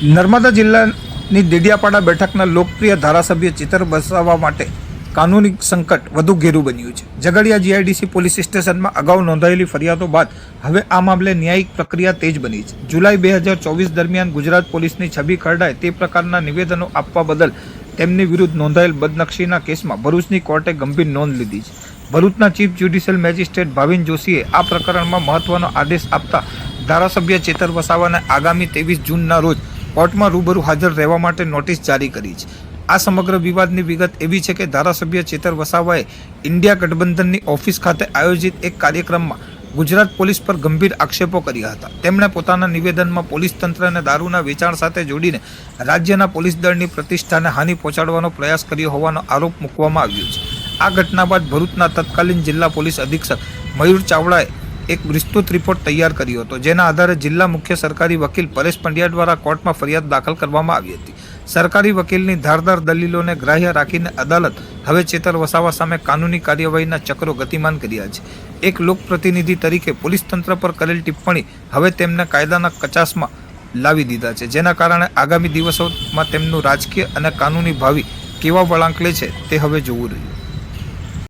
નર્મદા જિલ્લાની દેડિયાપાડા બેઠકના લોકપ્રિય ધારાસભ્ય ચિતર વસાવા માટે કાનૂની સંકટ વધુ ઘેરું બન્યું છે. ઝઘડિયા જીઆઈડીસી પોલીસ સ્ટેશનમાં અગાઉ નોંધાયેલી ફરિયાદો બાદ હવે આ મામલે ન્યાયિક પ્રક્રિયા તેજ બની છે. જુલાઈ 2024 દરમિયાન ગુજરાત પોલીસની છબી ખરડાય તે પ્રકારના નિવેદનો આપવા બદલ તેમની વિરુદ્ધ નોંધાયેલ બદનક્ષીના કેસમાં ભરૂચની કોર્ટે ગંભીર નોંધ લીધી છે. ભરૂચના ચીફ જ્યુડિશિયલ મેજિસ્ટ્રેટ ભાવિન જોશીએ આ પ્રકરણમાં મહત્વનો આદેશ આપતા ધારાસભ્ય ચેતર વસાવાને આગામી 23 જૂનના રોજ કોર્ટમાં રૂબરૂ હાજર રહેવા માટે નોટિસ જારી કરી છે. આ સમગ્ર વિવાદની વિગત એવી છે કે ધારાસભ્ય ચેતર વસાવાએ ઇન્ડિયા ગઠબંધનની ઓફિસ ખાતે આયોજિત એક કાર્યક્રમમાં ગુજરાત પોલીસ પર ગંભીર આક્ષેપો કર્યા હતા. તેમણે પોતાના નિવેદનમાં પોલીસ તંત્રને દારૂના વેચાણ સાથે જોડીને રાજ્યના પોલીસ દળની પ્રતિષ્ઠાને હાનિ પહોંચાડવાનો પ્રયાસ કર્યો હોવાનો આરોપ મૂકવામાં આવ્યો છે. આ ઘટના બાદ ભરૂચના તત્કાલીન જિલ્લા પોલીસ અધિક્ષક મયુર ચાવડાએ એક વિસ્તૃત રિપોર્ટ તૈયાર કર્યો હતો, જેના આધારે જિલ્લા મુખ્ય સરકારી વકીલ પરેશ પંડ્યા દ્વારા કોર્ટમાં ફરિયાદ દાખલ કરવામાં આવી હતી. સરકારી વકીલની ધારદાર દલીલોને ગ્રાહ્ય રાખીને અદાલત હવે ચેતર વસાવા સામે કાનૂની કાર્યવાહીના ચક્રો ગતિમાન કર્યા છે. એક લોકપ્રતિનિધિ તરીકે પોલીસ તંત્ર પર કરેલ ટિપ્પણી હવે તેમને કાયદાના કચાસમાં લાવી દીધા છે, જેના કારણે આગામી દિવસોમાં તેમનું રાજકીય અને કાનૂની ભાવિ કેવા વળાંક લે છે તે હવે જોવું રહ્યું.